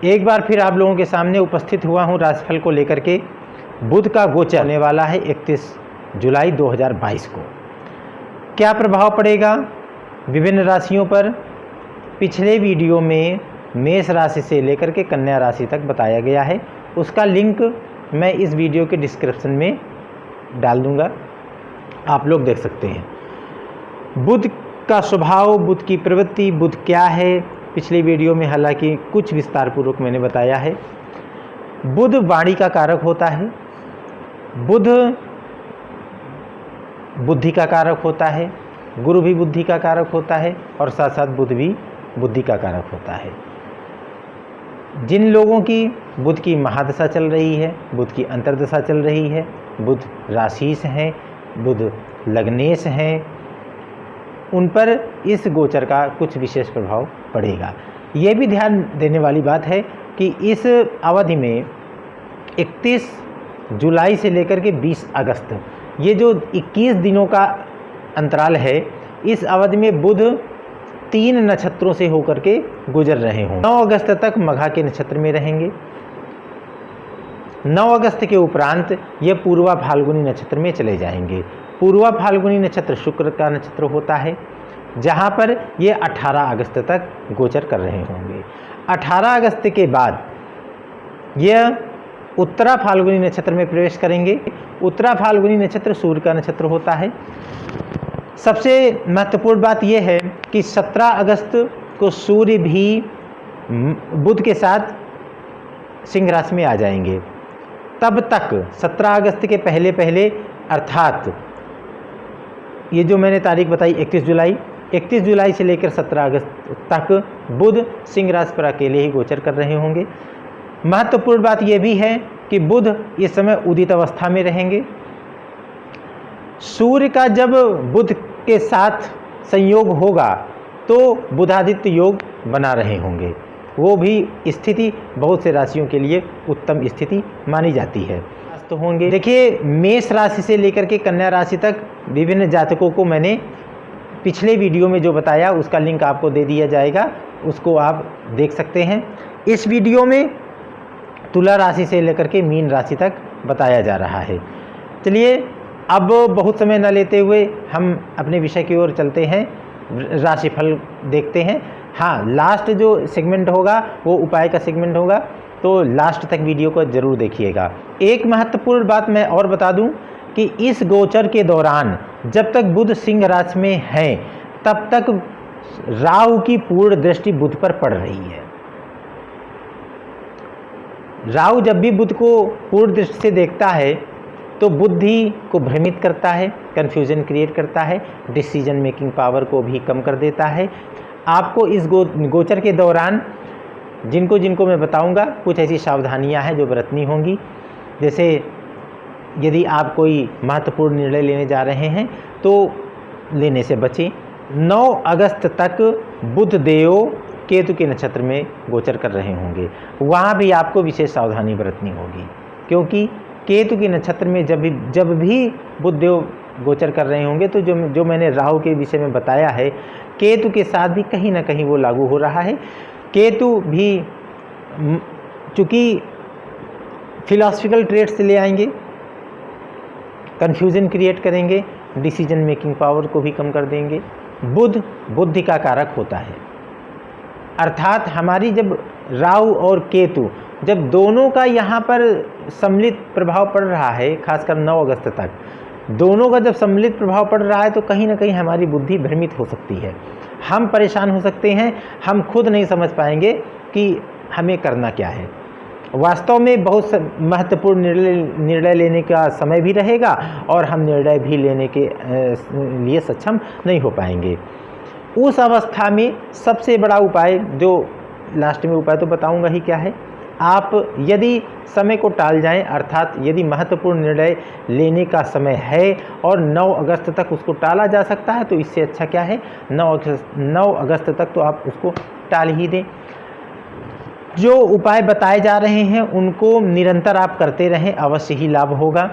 एक बार फिर आप लोगों के सामने उपस्थित हुआ हूं राशिफल को लेकर के। बुध का गोचर होने वाला है 31 जुलाई 2022 को। क्या प्रभाव पड़ेगा विभिन्न राशियों पर, पिछले वीडियो में मेष राशि से लेकर के कन्या राशि तक बताया गया है। उसका लिंक मैं इस वीडियो के डिस्क्रिप्शन में डाल दूंगा, आप लोग देख सकते हैं। बुध का स्वभाव, बुध की प्रवृत्ति, बुध क्या है, पिछली वीडियो में हालांकि कुछ विस्तार पूर्वक मैंने बताया है। बुध वाणी का कारक होता है, बुध बुद्धि का कारक होता है, गुरु भी बुद्धि का कारक होता है और साथ साथ बुध भी बुद्धि का कारक होता है। जिन लोगों की बुध की महादशा चल रही है, बुध की अंतर्दशा चल रही है, बुध राशिश हैं, बुध लग्नेश हैं, उन पर इस गोचर का कुछ विशेष प्रभाव पड़ेगा। ये भी ध्यान देने वाली बात है कि इस अवधि में 31 जुलाई से लेकर के 20 अगस्त, ये जो 21 दिनों का अंतराल है, इस अवधि में बुध 3 नक्षत्रों से होकर के गुजर रहे हों। 9 अगस्त तक मघा के नक्षत्र में रहेंगे। 9 अगस्त के उपरांत ये पूर्वा फाल्गुनी नक्षत्र में चले जाएंगे। पूर्वा फाल्गुनी नक्षत्र शुक्र का नक्षत्र होता है, जहाँ पर ये 18 अगस्त तक गोचर कर रहे होंगे। 18 अगस्त के बाद यह उत्तरा फाल्गुनी नक्षत्र में प्रवेश करेंगे। उत्तरा फाल्गुनी नक्षत्र सूर्य का नक्षत्र होता है। सबसे महत्वपूर्ण बात यह है कि 17 अगस्त को सूर्य भी बुध के साथ सिंह राशि में आ जाएंगे। तब तक 17 अगस्त के पहले पहले, अर्थात ये जो मैंने तारीख बताई 31 जुलाई से लेकर 17 अगस्त तक बुध सिंह राशि पर अकेले ही गोचर कर रहे होंगे। महत्वपूर्ण बात यह भी है कि बुध इस समय उदित अवस्था में रहेंगे। सूर्य का जब बुध के साथ संयोग होगा तो बुधादित्य योग बना रहे होंगे। वो भी स्थिति बहुत से राशियों के लिए उत्तम स्थिति मानी जाती है। तो होंगे, देखिए, मेष राशि से लेकर के कन्या राशि तक विभिन्न जातकों को मैंने पिछले वीडियो में जो बताया उसका लिंक आपको दे दिया जाएगा, उसको आप देख सकते हैं। इस वीडियो में तुला राशि से लेकर के मीन राशि तक बताया जा रहा है। चलिए अब बहुत समय न लेते हुए हम अपने विषय की ओर चलते हैं, राशिफल देखते हैं। हाँ, लास्ट जो सेगमेंट होगा वो उपाय का सेगमेंट होगा, तो लास्ट तक वीडियो को जरूर देखिएगा। एक महत्वपूर्ण बात मैं और बता दूं कि इस गोचर के दौरान जब तक बुध सिंह राशि में है तब तक राहु की पूर्ण दृष्टि बुध पर पड़ रही है। राहु जब भी बुध को पूर्ण दृष्टि से देखता है तो बुद्धि को भ्रमित करता है, कन्फ्यूजन क्रिएट करता है, डिसीजन मेकिंग पावर को भी कम कर देता है। आपको इस गोचर के दौरान जिनको मैं बताऊंगा, कुछ ऐसी सावधानियां हैं जो बरतनी होंगी। जैसे यदि आप कोई महत्वपूर्ण निर्णय लेने जा रहे हैं तो लेने से बचें। 9 अगस्त तक बुध देव केतु के नक्षत्र में गोचर कर रहे होंगे, वहाँ भी आपको विशेष सावधानी बरतनी होगी, क्योंकि केतु के नक्षत्र में जब भी बुध देव गोचर कर रहे होंगे तो जो मैंने राहु के विषय में बताया है, केतु के साथ भी कहीं ना कहीं वो लागू हो रहा है। केतु भी चूँकि फिलॉसफिकल ट्रेड्स ले आएंगे, कन्फ्यूजन क्रिएट करेंगे, डिसीजन मेकिंग पावर को भी कम कर देंगे। बुध बुद्धि का कारक होता है, अर्थात हमारी जब राहु और केतु जब दोनों का यहाँ पर सम्मिलित प्रभाव पड़ रहा है, खासकर 9 अगस्त तक दोनों का जब सम्मिलित प्रभाव पड़ रहा है तो कहीं ना कहीं हमारी बुद्धि भ्रमित हो सकती है, हम परेशान हो सकते हैं, हम खुद नहीं समझ पाएंगे कि हमें करना क्या है। वास्तव में बहुत महत्वपूर्ण निर्णय लेने का समय भी रहेगा और हम निर्णय भी लेने के लिए सक्षम नहीं हो पाएंगे। उस अवस्था में सबसे बड़ा उपाय, जो लास्ट में उपाय तो बताऊंगा ही क्या है, आप यदि समय को टाल जाएं, अर्थात यदि महत्वपूर्ण निर्णय लेने का समय है और 9 अगस्त तक उसको टाला जा सकता है तो इससे अच्छा क्या है, 9 अगस्त तक तो आप उसको टाल ही दें। जो उपाय बताए जा रहे हैं उनको निरंतर आप करते रहें, अवश्य ही लाभ होगा।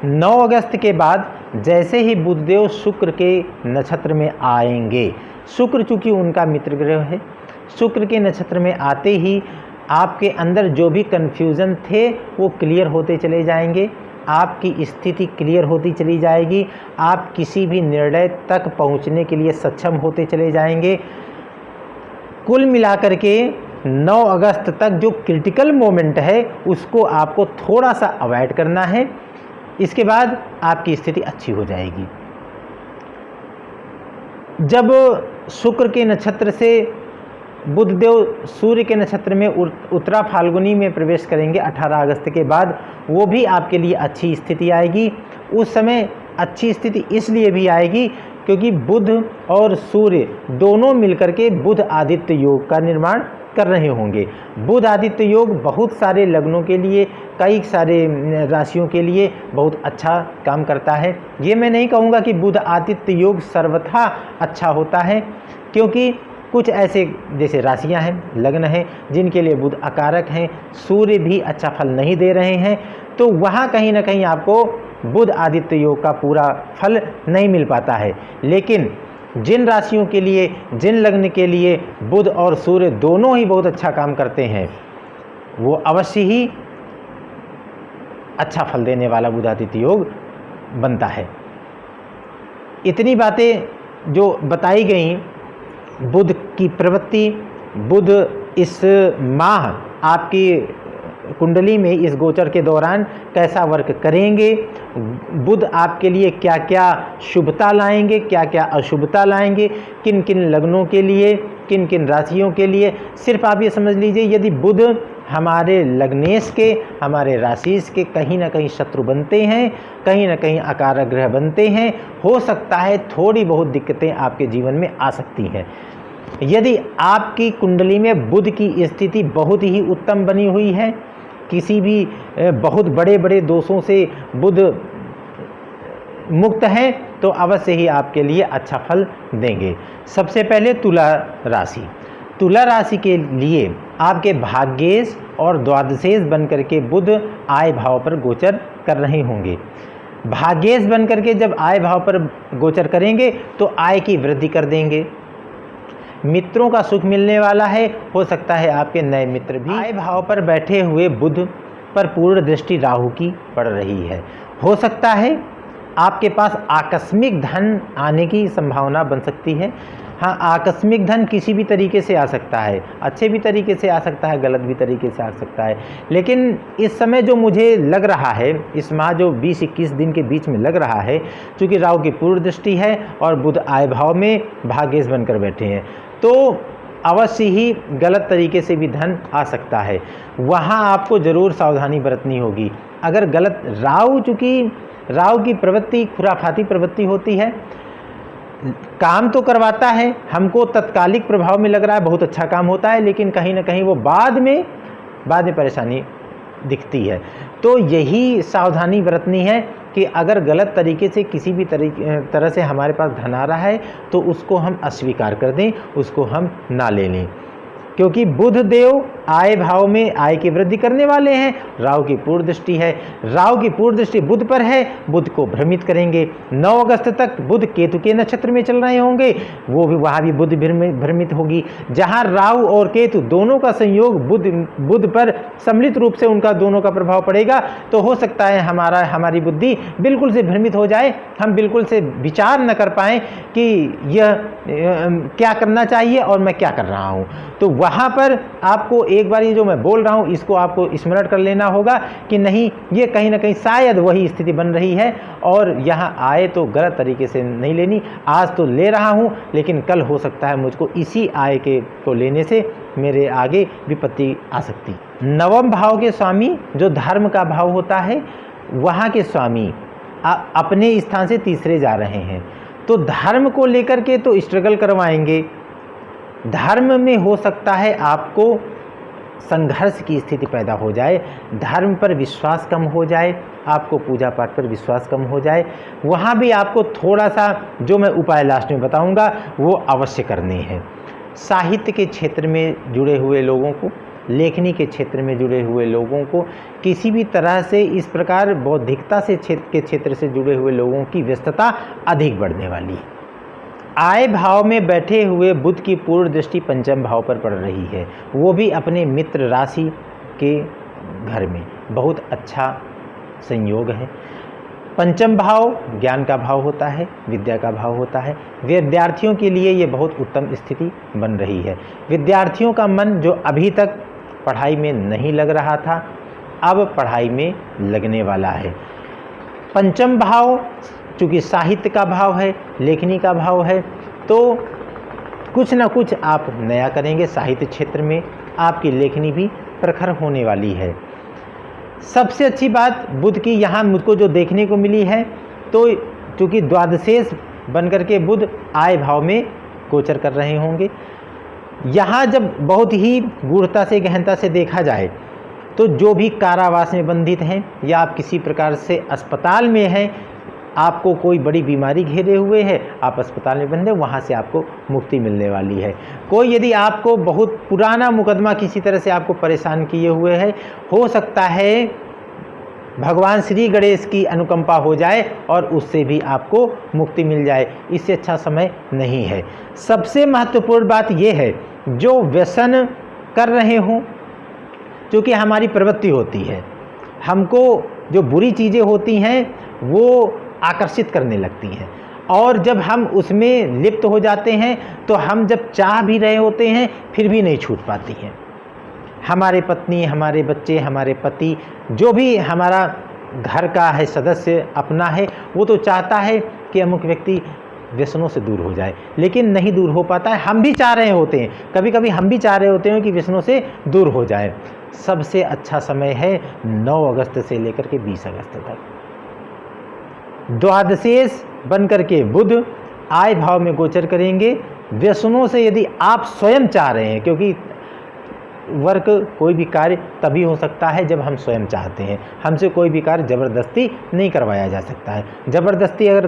9 अगस्त के बाद जैसे ही बुधदेव शुक्र के नक्षत्र में आएंगे, शुक्र चूँकि उनका मित्र ग्रह है, शुक्र के नक्षत्र में आते ही आपके अंदर जो भी कन्फ्यूज़न थे वो क्लियर होते चले जाएंगे, आपकी स्थिति क्लियर होती चली जाएगी, आप किसी भी निर्णय तक पहुंचने के लिए सक्षम होते चले जाएंगे। कुल मिलाकर के 9 अगस्त तक जो क्रिटिकल मोमेंट है उसको आपको थोड़ा सा अवॉइड करना है, इसके बाद आपकी स्थिति अच्छी हो जाएगी। जब शुक्र के नक्षत्र से बुधदेव सूर्य के नक्षत्र में उत्तरा फाल्गुनी में प्रवेश करेंगे 18 अगस्त के बाद, वो भी आपके लिए अच्छी स्थिति आएगी। उस समय अच्छी स्थिति इसलिए भी आएगी क्योंकि बुध और सूर्य दोनों मिलकर के बुध आदित्य योग का निर्माण कर रहे होंगे। बुध आदित्य योग बहुत सारे लग्नों के लिए, कई सारे राशियों के लिए बहुत अच्छा काम करता है। ये मैं नहीं कहूँगा कि बुध आदित्य योग सर्वथा अच्छा होता है, क्योंकि कुछ ऐसे जैसे राशियां हैं, लग्न हैं, जिनके लिए बुध अकारक हैं, सूर्य भी अच्छा फल नहीं दे रहे हैं, तो वहाँ कहीं ना कहीं आपको बुध आदित्य योग का पूरा फल नहीं मिल पाता है। लेकिन जिन राशियों के लिए, जिन लग्न के लिए बुध और सूर्य दोनों ही बहुत अच्छा काम करते हैं, वो अवश्य ही अच्छा फल देने वाला बुध आदित्य योग बनता है। इतनी बातें जो बताई गई, बुध की प्रवृत्ति, बुध इस माह आपकी कुंडली में इस गोचर के दौरान कैसा वर्क करेंगे, बुध आपके लिए क्या क्या शुभता लाएंगे, क्या क्या अशुभता लाएंगे, किन किन लग्नों के लिए, किन किन राशियों के लिए। सिर्फ आप ये समझ लीजिए, यदि बुध हमारे लग्नेश के, हमारे राशिश के कहीं ना कहीं शत्रु बनते हैं, कहीं ना कहीं अकारक ग्रह बनते हैं, हो सकता है थोड़ी बहुत दिक्कतें आपके जीवन में आ सकती हैं। यदि आपकी कुंडली में बुध की स्थिति बहुत ही उत्तम बनी हुई है, किसी भी बहुत बड़े बड़े दोषों से बुध मुक्त हैं, तो अवश्य ही आपके लिए अच्छा फल देंगे। सबसे पहले तुला राशि। तुला राशि के लिए आपके भाग्येश और द्वादशेश बन करके बुध आय भाव पर गोचर कर रहे होंगे। भाग्येश बन करके जब आय भाव पर गोचर करेंगे तो आय की वृद्धि कर देंगे, मित्रों का सुख मिलने वाला है, हो सकता है आपके नए मित्र भी। आय भाव पर बैठे हुए बुध पर पूर्ण दृष्टि राहु की पड़ रही है, हो सकता है आपके पास आकस्मिक धन आने की संभावना बन सकती है। हाँ, आकस्मिक धन किसी भी तरीके से आ सकता है, अच्छे भी तरीके से आ सकता है, गलत भी तरीके से आ सकता है। लेकिन इस समय जो मुझे लग रहा है, इस माह जो 20-21 दिन के बीच में लग रहा है, चूँकि राहु की पूर्ण दृष्टि है और बुध आय भाव में भाग्येश बनकर बैठे हैं, तो अवश्य ही गलत तरीके से भी धन आ सकता है। वहाँ आपको ज़रूर सावधानी बरतनी होगी। अगर गलत राहु, चूँकि राहु की प्रवृत्ति खुराफाती प्रवृत्ति होती है, काम तो करवाता है, हमको तत्कालिक प्रभाव में लग रहा है बहुत अच्छा काम होता है, लेकिन कहीं ना कहीं वो बाद में परेशानी दिखती है। तो यही सावधानी बरतनी है कि अगर गलत तरीके से किसी भी तरह से हमारे पास धन आ रहा है तो उसको हम अस्वीकार कर दें, उसको हम ना ले लें, क्योंकि बुध देव आय भाव में आय की वृद्धि करने वाले हैं। राहु की पूर्ण दृष्टि है, राहु की पूर्ण दृष्टि बुध पर है, बुध को भ्रमित करेंगे। 9 अगस्त तक बुध केतु के नक्षत्र में चल रहे होंगे, वो भी वहाँ भी बुध भ्रमित होगी। जहाँ राहु और केतु दोनों का संयोग बुध पर सम्मिलित रूप से उनका दोनों का प्रभाव पड़ेगा, तो हो सकता है हमारी बुद्धि बिल्कुल से भ्रमित हो जाए, हम बिल्कुल से विचार न कर पाएँ कि यह क्या करना चाहिए और मैं क्या कर रहा हूँ। तो वहाँ पर आपको एक बार ये जो मैं बोल रहा हूँ इसको आपको स्मरण कर लेना होगा कि नहीं, ये कहीं ना कहीं शायद वही स्थिति बन रही है और यहाँ आए तो गलत तरीके से नहीं लेनी। आज तो ले रहा हूँ, लेकिन कल हो सकता है मुझको इसी आय को लेने से मेरे आगे विपत्ति आ सकती। नवम भाव के स्वामी जो धर्म का भाव होता है, वहाँ के स्वामी अपने स्थान से तीसरे जा रहे हैं, तो धर्म को लेकर के तो स्ट्रगल करवाएंगे। धर्म में हो सकता है आपको संघर्ष की स्थिति पैदा हो जाए, धर्म पर विश्वास कम हो जाए, आपको पूजा पाठ पर विश्वास कम हो जाए। वहाँ भी आपको थोड़ा सा जो मैं उपाय लास्ट में बताऊँगा वो अवश्य करने हैं। साहित्य के क्षेत्र में जुड़े हुए लोगों को, लेखनी के क्षेत्र में जुड़े हुए लोगों को, किसी भी तरह से इस प्रकार बौद्धिकता से के क्षेत्र से जुड़े हुए लोगों की व्यस्तता अधिक बढ़ने वाली है। आय भाव में बैठे हुए बुध की पूर्ण दृष्टि पंचम भाव पर पड़ रही है, वो भी अपने मित्र राशि के घर में। बहुत अच्छा संयोग है। पंचम भाव ज्ञान का भाव होता है, विद्या का भाव होता है। विद्यार्थियों के लिए ये बहुत उत्तम स्थिति बन रही है। विद्यार्थियों का मन जो अभी तक पढ़ाई में नहीं लग रहा था, अब पढ़ाई में लगने वाला है। पंचम भाव चूँकि साहित्य का भाव है, लेखनी का भाव है, तो कुछ ना कुछ आप नया करेंगे। साहित्य क्षेत्र में आपकी लेखनी भी प्रखर होने वाली है। सबसे अच्छी बात बुध की यहाँ मुझको जो देखने को मिली है, तो चूँकि द्वादशेष बन करके बुध आय भाव में गोचर कर रहे होंगे, यहाँ जब बहुत ही गूढ़ता से गहनता से देखा जाए तो जो भी कारावास में बंधित हैं या आप किसी प्रकार से अस्पताल में हैं, आपको कोई बड़ी बीमारी घेरे हुए है, आप अस्पताल में बंधे, वहाँ से आपको मुक्ति मिलने वाली है। कोई यदि आपको बहुत पुराना मुकदमा किसी तरह से आपको परेशान किए हुए है, हो सकता है भगवान श्री गणेश की अनुकंपा हो जाए और उससे भी आपको मुक्ति मिल जाए। इससे अच्छा समय नहीं है। सबसे महत्वपूर्ण बात यह है, जो व्यसन कर रहे हों, क्योंकि हमारी प्रवृत्ति होती है, हमको जो बुरी चीज़ें होती हैं वो आकर्षित करने लगती हैं, और जब हम उसमें लिप्त हो जाते हैं तो हम जब चाह भी रहे होते हैं फिर भी नहीं छूट पाती हैं। हमारे पत्नी, हमारे बच्चे, हमारे पति, जो भी हमारा घर का है सदस्य अपना है, वो तो चाहता है कि अमुक व्यक्ति व्यसनों से दूर हो जाए, लेकिन नहीं दूर हो पाता है। हम भी चाह रहे होते हैं, कभी कभी हम भी चाह रहे होते हैं कि व्यसनों से दूर हो जाए। सबसे अच्छा समय है 9 अगस्त से लेकर के 20 अगस्त तक। द्वादशेष बन करके बुध आय भाव में गोचर करेंगे। व्यसनों से यदि आप स्वयं चाह रहे हैं, क्योंकि वर्क कोई भी कार्य तभी हो सकता है जब हम स्वयं चाहते हैं, हमसे कोई भी कार्य ज़बरदस्ती नहीं करवाया जा सकता है। ज़बरदस्ती अगर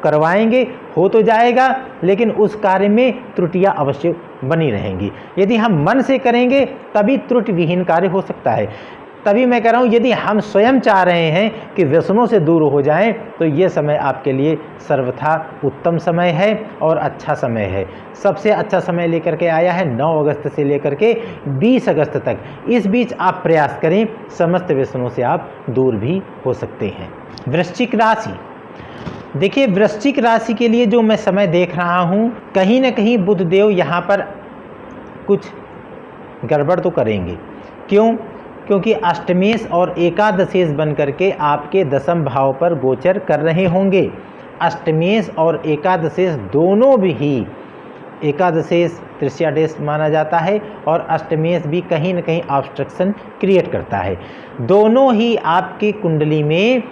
करवाएंगे हो तो जाएगा, लेकिन उस कार्य में त्रुटियां अवश्य बनी रहेंगी। यदि हम मन से करेंगे तभी त्रुटि विहीन कार्य हो सकता है। तभी मैं कह रहा हूँ, यदि हम स्वयं चाह रहे हैं कि व्यसनों से दूर हो जाएं, तो ये समय आपके लिए सर्वथा उत्तम समय है और अच्छा समय है। सबसे अच्छा समय लेकर के आया है 9 अगस्त से लेकर के 20 अगस्त तक। इस बीच आप प्रयास करें, समस्त व्यसनों से आप दूर भी हो सकते हैं। वृश्चिक राशि, देखिए वृश्चिक राशि के लिए जो मैं समय देख रहा हूँ, कहीं ना कहीं बुध देव यहाँ पर कुछ गड़बड़ तो करेंगे। क्यों? क्योंकि अष्टमेश और एकादशेश बन करके आपके दशम भाव पर गोचर कर रहे होंगे। अष्टमेश और एकादशेश दोनों भी, एकादशेश तृतीयादेश माना जाता है और अष्टमेश भी कहीं न कहीं ऑब्स्ट्रक्शन क्रिएट करता है। दोनों ही आपकी कुंडली में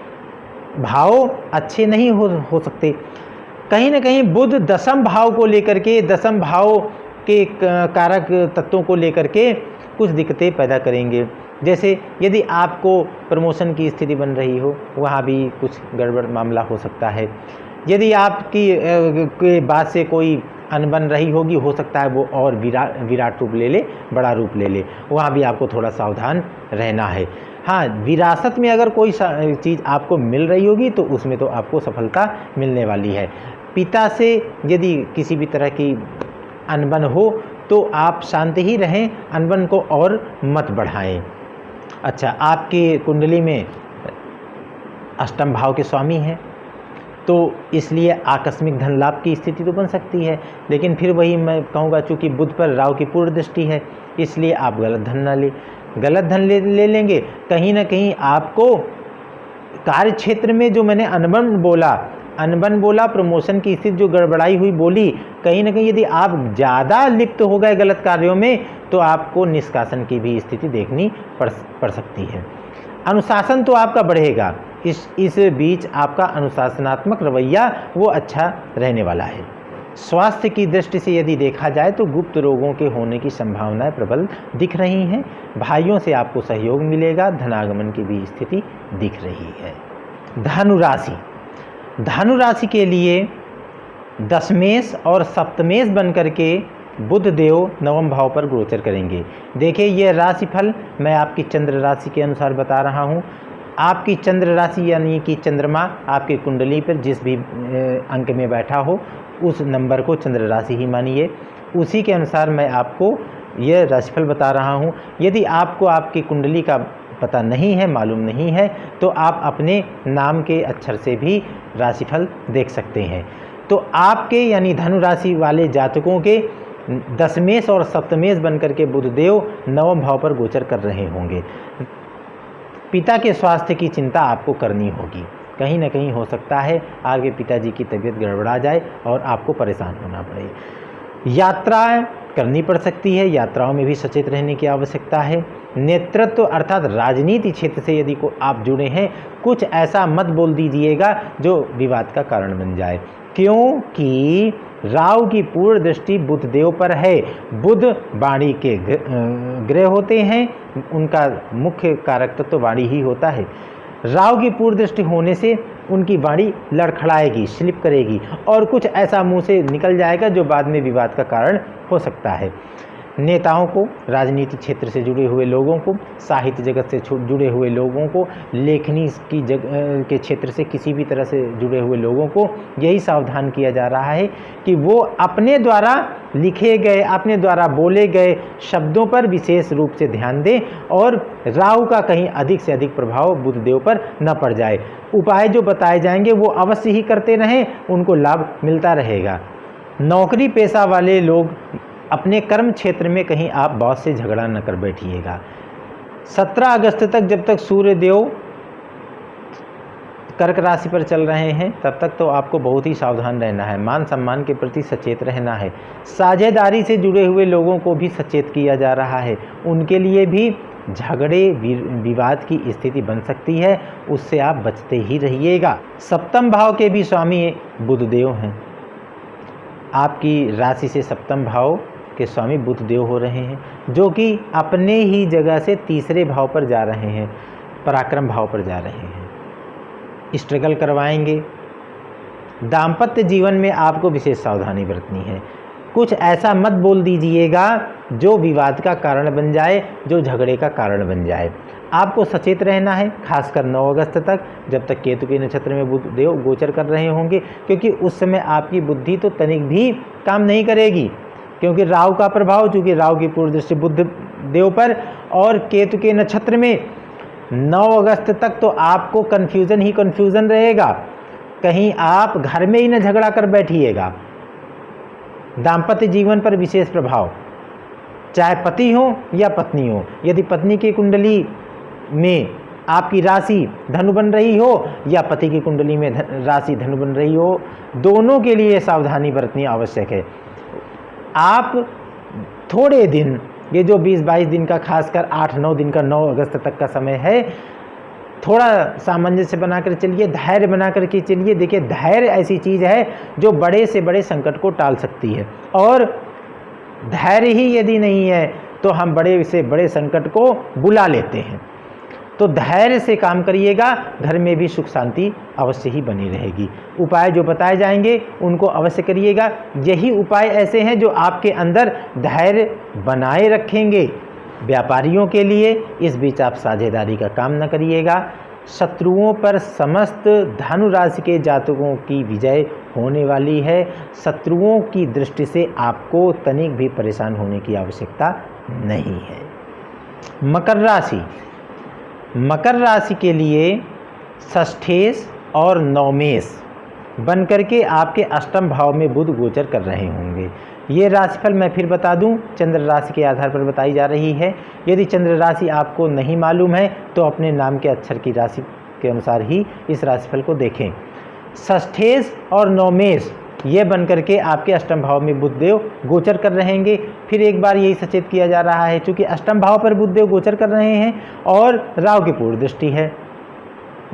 भाव अच्छे नहीं हो सकते। कहीं न कहीं बुध दशम भाव को लेकर के, दशम भाव के कारक तत्वों को लेकर के कुछ दिक्कतें पैदा करेंगे। जैसे यदि आपको प्रमोशन की स्थिति बन रही हो, वहाँ भी कुछ गड़बड़ मामला हो सकता है। यदि आपकी के बाद से कोई अनबन रही होगी, हो सकता है वो और विराट रूप ले ले, बड़ा रूप ले ले, वहाँ भी आपको थोड़ा सावधान रहना है। हाँ, विरासत में अगर कोई चीज़ आपको मिल रही होगी तो उसमें तो आपको सफलता मिलने वाली है। पिता से यदि किसी भी तरह की अनबन हो तो आप शांत ही रहें, अनबन को और मत बढ़ाएं। अच्छा, आपकी कुंडली में अष्टम भाव के स्वामी हैं, तो इसलिए आकस्मिक धन लाभ की स्थिति तो बन सकती है, लेकिन फिर वही मैं कहूँगा, चूँकि बुध पर राहु की पूर्ण दृष्टि है, इसलिए आप गलत धन ना ले। गलत धन ले लेंगे, कहीं ना कहीं आपको कार्य क्षेत्र में जो मैंने अनबन बोला, प्रमोशन की स्थिति जो गड़बड़ाई हुई बोली, कहीं ना कहीं यदि आप ज़्यादा लिप्त हो गए गलत कार्यों में तो आपको निष्कासन की भी स्थिति देखनी पड़ सकती है। अनुशासन तो आपका बढ़ेगा, इस बीच आपका अनुशासनात्मक रवैया वो अच्छा रहने वाला है। स्वास्थ्य की दृष्टि से यदि देखा जाए तो गुप्त रोगों के होने की संभावनाएं प्रबल दिख रही हैं। भाइयों से आपको सहयोग मिलेगा, धनागमन की भी स्थिति दिख रही है। धनु राशि के लिए दशमेश और सप्तमेश बन करके बुध देव नवम भाव पर गोचर करेंगे। देखिए, ये राशिफल मैं आपकी चंद्र राशि के अनुसार बता रहा हूँ। आपकी चंद्र राशि यानी कि चंद्रमा आपकी कुंडली पर जिस भी अंक में बैठा हो उस नंबर को चंद्र राशि ही मानिए। उसी के अनुसार मैं आपको यह राशिफल बता रहा हूँ। यदि आपको आपकी कुंडली का पता नहीं है, मालूम नहीं है, तो आप अपने नाम के अक्षर से भी राशिफल देख सकते हैं। तो आपके यानी धनु राशि वाले जातकों के दशमेश और सप्तमेश बनकर के बुधदेव नवम भाव पर गोचर कर रहे होंगे। पिता के स्वास्थ्य की चिंता आपको करनी होगी। कहीं ना कहीं हो सकता है आपके पिताजी की तबीयत गड़बड़ा जाए और आपको परेशान होना पड़े। यात्राएं करनी पड़ सकती है, यात्राओं में भी सचेत रहने की आवश्यकता है। नेतृत्व अर्थात राजनीति क्षेत्र से यदि को आप जुड़े हैं, कुछ ऐसा मत बोल दीजिएगा जो विवाद का कारण बन जाए, क्योंकि राहु की पूर्ण दृष्टि बुध देव पर है। बुध वाणी के ग्रह होते हैं, उनका मुख्य कारक तत्व तो वाणी ही होता है। राहु की पूर्ण दृष्टि होने से उनकी वाणी लड़खड़ाएगी, स्लिप करेगी और कुछ ऐसा मुंह से निकल जाएगा जो बाद में विवाद का कारण हो सकता है। नेताओं को, राजनीति क्षेत्र से जुड़े हुए लोगों को, साहित्य जगत से जुड़े हुए लोगों को, लेखनी की के क्षेत्र से किसी भी तरह से जुड़े हुए लोगों को यही सावधान किया जा रहा है कि वो अपने द्वारा लिखे गए, अपने द्वारा बोले गए शब्दों पर विशेष रूप से ध्यान दें और राहु का कहीं अधिक से अधिक प्रभाव बुधदेव पर न पड़ जाए। उपाय जो बताए जाएंगे वो अवश्य ही करते रहें, उनको लाभ मिलता रहेगा। नौकरी पेशा वाले लोग अपने कर्म क्षेत्र में कहीं आप बॉस से झगड़ा न कर बैठिएगा। 17 अगस्त तक जब तक सूर्य देव कर्क राशि पर चल रहे हैं तब तक तो आपको बहुत ही सावधान रहना है, मान सम्मान के प्रति सचेत रहना है। साझेदारी से जुड़े हुए लोगों को भी सचेत किया जा रहा है, उनके लिए भी झगड़े विवाद की स्थिति बन सकती है, उससे आप बचते ही रहिएगा। सप्तम भाव के भी स्वामी बुधदेव हैं। आपकी राशि से सप्तम भाव के स्वामी बुधदेव हो रहे हैं, जो कि अपने ही जगह से तीसरे भाव पर जा रहे हैं, पराक्रम भाव पर जा रहे हैं। स्ट्रगल करवाएंगे। दाम्पत्य जीवन में आपको विशेष सावधानी बरतनी है। कुछ ऐसा मत बोल दीजिएगा जो विवाद का कारण बन जाए, जो झगड़े का कारण बन जाए। आपको सचेत रहना है, खासकर 9 अगस्त तक, जब तक केतु के नक्षत्र में बुधदेव गोचर कर रहे होंगे, क्योंकि उस समय आपकी बुद्धि तो तनिक भी काम नहीं करेगी, क्योंकि राहु का प्रभाव, चूँकि राहु की पूर्ण दृष्टि बुध देव पर और केतु के नक्षत्र में 9 अगस्त तक तो आपको कन्फ्यूज़न ही कन्फ्यूज़न रहेगा। कहीं आप घर में ही न झगड़ा कर बैठिएगा। दाम्पत्य जीवन पर विशेष प्रभाव, चाहे पति हो या पत्नी हो। यदि पत्नी की कुंडली में आपकी राशि धनु बन रही हो या पति की कुंडली में राशि धनु बन रही हो, दोनों के लिए सावधानी बरतनी आवश्यक है। आप थोड़े दिन, ये जो 20-22 दिन का, खासकर 8-9 दिन का 9 अगस्त तक का समय है, थोड़ा सामंजस्य बनाकर चलिए, धैर्य बनाकर के चलिए। देखिए, धैर्य ऐसी चीज़ है जो बड़े से बड़े संकट को टाल सकती है, और धैर्य ही यदि नहीं है तो हम बड़े से बड़े संकट को बुला लेते हैं। तो धैर्य से काम करिएगा, घर में भी सुख शांति अवश्य ही बनी रहेगी। उपाय जो बताए जाएंगे उनको अवश्य करिएगा। यही उपाय ऐसे हैं जो आपके अंदर धैर्य बनाए रखेंगे। व्यापारियों के लिए इस बीच आप साझेदारी का काम न करिएगा। शत्रुओं पर समस्त धनु राशि के जातकों की विजय होने वाली है। शत्रुओं की दृष्टि से आपको तनिक भी परेशान होने की आवश्यकता नहीं है। मकर राशि, मकर राशि के लिए षष्ठेश और नवमेश बन करके आपके अष्टम भाव में बुध गोचर कर रहे होंगे। ये राशिफल मैं फिर बता दूं, चंद्र राशि के आधार पर बताई जा रही है। यदि चंद्र राशि आपको नहीं मालूम है तो अपने नाम के अक्षर की राशि के अनुसार ही इस राशिफल को देखें। षष्ठेश और नवमेश ये बन करके आपके अष्टम भाव में बुधदेव गोचर कर रहेंगे। फिर एक बार यही सचेत किया जा रहा है, चूँकि अष्टम भाव पर बुधदेव गोचर कर रहे हैं और राहु की पूर्ण दृष्टि है।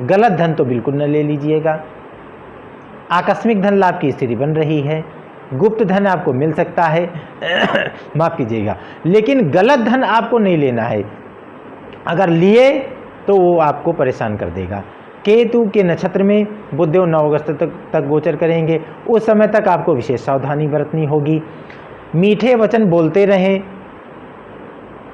गलत धन तो बिल्कुल न ले लीजिएगा। आकस्मिक धन लाभ की स्थिति बन रही है। गुप्त धन आपको मिल सकता है माफ़ कीजिएगा, लेकिन गलत धन आपको नहीं लेना है। अगर लिए तो वो आपको परेशान कर देगा। केतु के नक्षत्र में बुधदेव 9 अगस्त तक गोचर करेंगे। उस समय तक आपको विशेष सावधानी बरतनी होगी। मीठे वचन बोलते रहें,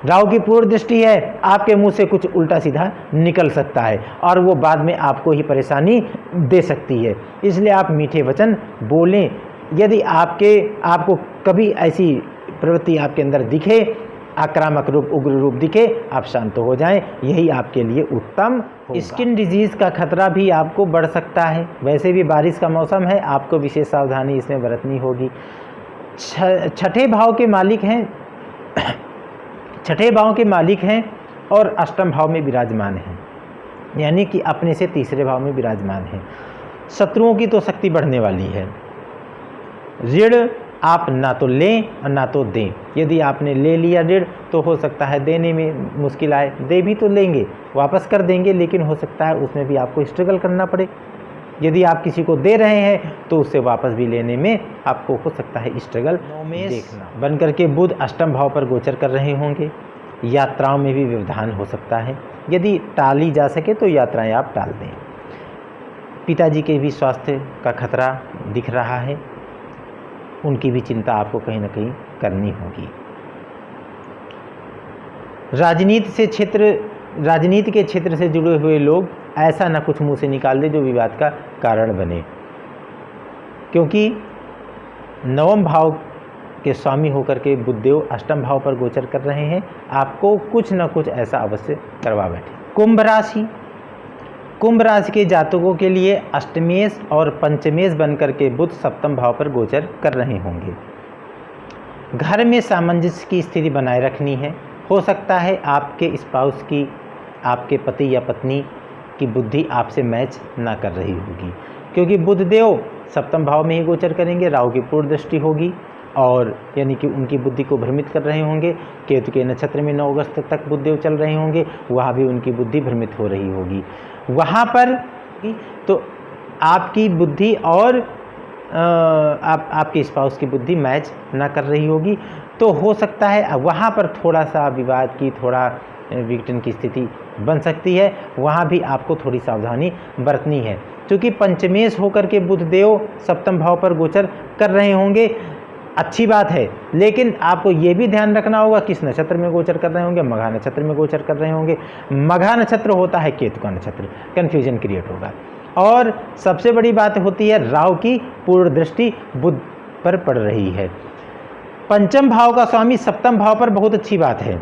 राहु की पूर्ण दृष्टि है, आपके मुंह से कुछ उल्टा सीधा निकल सकता है और वो बाद में आपको ही परेशानी दे सकती है। इसलिए आप मीठे वचन बोलें। यदि आपको कभी ऐसी प्रवृत्ति आपके अंदर दिखे, आक्रामक रूप, उग्र रूप दिखे, आप शांत हो जाएं, यही आपके लिए उत्तम होगा। स्किन डिजीज़ का खतरा भी आपको बढ़ सकता है। वैसे भी बारिश का मौसम है, आपको विशेष सावधानी इसमें बरतनी होगी। छठे भाव के मालिक हैं छठे भाव के मालिक हैं और अष्टम भाव में विराजमान हैं, यानी कि अपने से तीसरे भाव में विराजमान हैं। शत्रुओं की तो शक्ति बढ़ने वाली है। ऋण आप ना तो लें और ना तो दें। यदि आपने ले लिया ऋण तो हो सकता है देने में मुश्किल आए, दे भी तो लेंगे, वापस कर देंगे, लेकिन हो सकता है उसमें भी आपको स्ट्रगल करना पड़े। यदि आप किसी को दे रहे हैं तो उससे वापस भी लेने में आपको हो सकता है स्ट्रगल देखना। बन करके बुध अष्टम भाव पर गोचर कर रहे होंगे। यात्राओं में भी व्यवधान हो सकता है। यदि टाली जा सके तो यात्राएं आप टाल दें। पिताजी के भी स्वास्थ्य का खतरा दिख रहा है, उनकी भी चिंता आपको कहीं ना कहीं करनी होगी। राजनीति के क्षेत्र से जुड़े हुए लोग ऐसा ना कुछ मुंह से निकाल दे जो विवाद का कारण बने, क्योंकि नवम भाव के स्वामी होकर के बुधदेव अष्टम भाव पर गोचर कर रहे हैं। आपको कुछ ना कुछ ऐसा अवश्य करवा बैठे। कुंभ राशि के जातकों के लिए अष्टमेश और पंचमेश बन करके बुध सप्तम भाव पर गोचर कर रहे होंगे। घर में सामंजस्य की स्थिति बनाए रखनी है। हो सकता है आपके स्पाउस की, आपके पति या पत्नी की बुद्धि आपसे मैच ना कर रही होगी, क्योंकि बुधदेव सप्तम भाव में ही गोचर करेंगे। राहु की पूर्ण दृष्टि होगी और यानी कि उनकी बुद्धि को भ्रमित कर रहे होंगे। केतु के नक्षत्र में 9 अगस्त तक बुधदेव चल रहे होंगे, वहाँ भी उनकी बुद्धि भ्रमित हो रही होगी। वहाँ पर तो आपकी बुद्धि और आपके स्पाउस की बुद्धि मैच ना कर रही होगी, तो हो सकता है वहाँ पर थोड़ा सा विवाद की, थोड़ा विघटन की स्थिति बन सकती है। वहाँ भी आपको थोड़ी सावधानी बरतनी है, क्योंकि पंचमेश होकर के बुधदेव सप्तम भाव पर गोचर कर रहे होंगे। अच्छी बात है, लेकिन आपको ये भी ध्यान रखना होगा किस नक्षत्र में गोचर कर रहे होंगे। मघा नक्षत्र में गोचर कर रहे होंगे। मघा नक्षत्र होता है केतु का नक्षत्र, कन्फ्यूजन क्रिएट होगा। और सबसे बड़ी बात होती है राहु की पूर्ण दृष्टि बुध पर पड़ रही है। पंचम भाव का स्वामी सप्तम भाव पर, बहुत अच्छी बात है।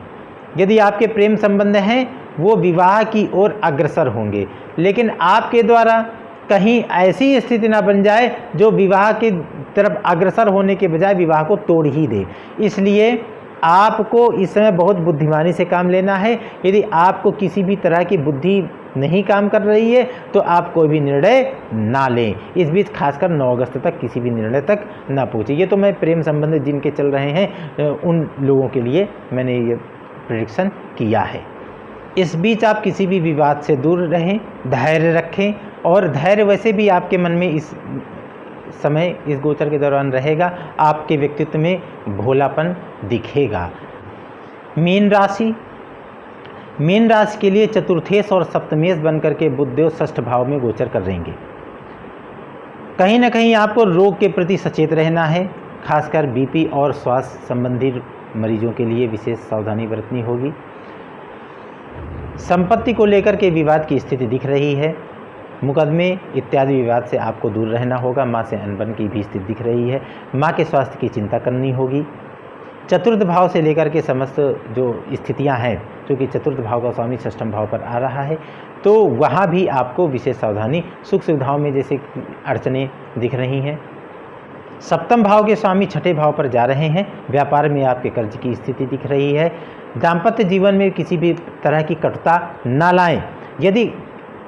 यदि आपके प्रेम संबंध हैं वो विवाह की ओर अग्रसर होंगे, लेकिन आपके द्वारा कहीं ऐसी स्थिति ना बन जाए जो विवाह की तरफ अग्रसर होने के बजाय विवाह को तोड़ ही दे। इसलिए आपको इस समय बहुत बुद्धिमानी से काम लेना है। यदि आपको किसी भी तरह की बुद्धि नहीं काम कर रही है तो आप कोई भी निर्णय ना लें। इस बीच खासकर 9 अगस्त तक किसी भी निर्णय तक ना पहुँचे। ये तो मैं प्रेम संबंध जिनके चल रहे हैं उन लोगों के लिए मैंने ये प्रेडिक्शन किया है। इस बीच आप किसी भी विवाद से दूर रहें, धैर्य रखें, और धैर्य वैसे भी आपके मन में इस समय, इस गोचर के दौरान रहेगा। आपके व्यक्तित्व में भोलापन दिखेगा। मीन राशि के लिए चतुर्थेश और सप्तमेश बनकर के बुधदेव षष्ठ भाव में गोचर कर रहेंगे। कहीं ना कहीं आपको रोग के प्रति सचेत रहना है। खासकर बीपी और स्वास्थ्य संबंधी मरीजों के लिए विशेष सावधानी बरतनी होगी। संपत्ति को लेकर के विवाद की स्थिति दिख रही है। मुकदमे इत्यादि विवाद से आपको दूर रहना होगा। माँ से अनबन की भी स्थिति दिख रही है। माँ के स्वास्थ्य की चिंता करनी होगी। चतुर्थ भाव से लेकर के समस्त जो स्थितियां हैं, क्योंकि चतुर्थ भाव का स्वामी षष्ठम भाव पर आ रहा है, तो वहाँ भी आपको विशेष सावधानी, सुख सुविधाओं में जैसे अड़चने दिख रही हैं। सप्तम भाव के स्वामी छठे भाव पर जा रहे हैं। व्यापार में आपके कर्ज की स्थिति दिख रही है। दाम्पत्य जीवन में किसी भी तरह की कटुता ना लाएं। यदि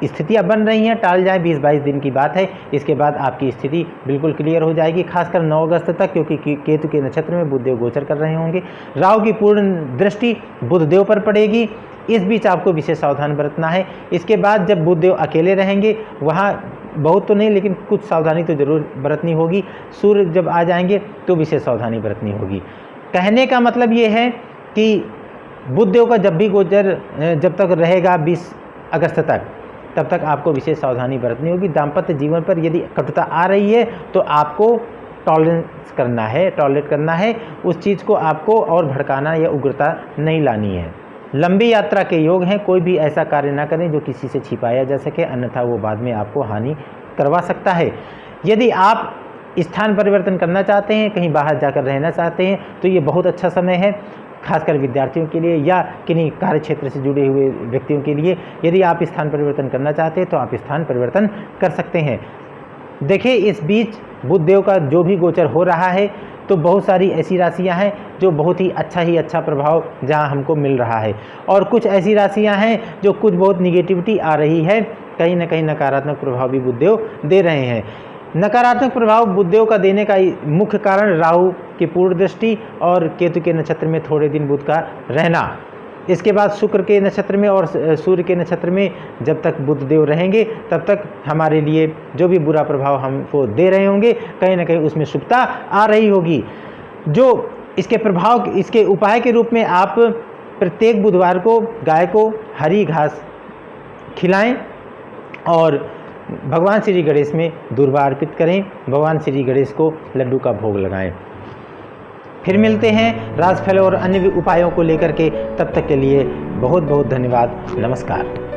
स्थितियां बन रही हैं टाल जाएं, 20-22 दिन की बात है। इसके बाद आपकी स्थिति बिल्कुल क्लियर हो जाएगी, खासकर 9 अगस्त तक, क्योंकि केतु के नक्षत्र में बुधदेव गोचर कर रहे होंगे। राहु की पूर्ण दृष्टि बुधदेव पर पड़ेगी। इस बीच आपको विशेष सावधान बरतना है। इसके बाद जब बुधदेव अकेले रहेंगे, वहाँ बहुत तो नहीं लेकिन कुछ सावधानी तो जरूर बरतनी होगी। सूर्य जब आ जाएंगे तो विशेष सावधानी बरतनी होगी। कहने का मतलब ये है कि बुधदेव का जब भी गोचर जब तक रहेगा 20 अगस्त तक, तब तक आपको विशेष सावधानी बरतनी होगी। दाम्पत्य जीवन पर यदि कटुता आ रही है तो आपको टॉलरेट करना है, उस चीज़ को आपको और भड़काना या उग्रता नहीं लानी है। लंबी यात्रा के योग हैं, कोई भी ऐसा कार्य ना करें जो किसी से छिपाया जा सके, अन्यथा वो बाद में आपको हानि करवा सकता है। यदि आप स्थान परिवर्तन करना चाहते हैं, कहीं बाहर जाकर रहना चाहते हैं, तो ये बहुत अच्छा समय है, खासकर विद्यार्थियों के लिए या किन्हीं कार्य क्षेत्र से जुड़े हुए व्यक्तियों के लिए। यदि आप स्थान परिवर्तन करना चाहते हैं तो आप स्थान परिवर्तन कर सकते हैं। देखिए, इस बीच बुध देव का जो भी गोचर हो रहा है, तो बहुत सारी ऐसी राशियां हैं जो बहुत ही अच्छा प्रभाव जहां हमको मिल रहा है, और कुछ ऐसी राशियां हैं जो कुछ बहुत निगेटिविटी आ रही है, कहीं ना कहीं नकारात्मक प्रभाव भी बुध देव दे रहे हैं। नकारात्मक प्रभाव बुध देव का देने का मुख्य कारण राहु की पूर्ण दृष्टि और केतु के नक्षत्र में थोड़े दिन बुध का रहना। इसके बाद शुक्र के नक्षत्र में और सूर्य के नक्षत्र में जब तक बुध देव रहेंगे तब तक हमारे लिए जो भी बुरा प्रभाव हमको दे रहे होंगे, कहीं ना कहीं उसमें शुभता आ रही होगी। जो इसके प्रभाव, इसके उपाय के रूप में आप प्रत्येक बुधवार को गाय को हरी घास खिलाएं और भगवान श्री गणेश में दूर्वा अर्पित करें, भगवान श्री गणेश को लड्डू का भोग लगाएं। फिर मिलते हैं राशिफल और अन्य उपायों को लेकर के, तब तक के लिए बहुत बहुत धन्यवाद। नमस्कार।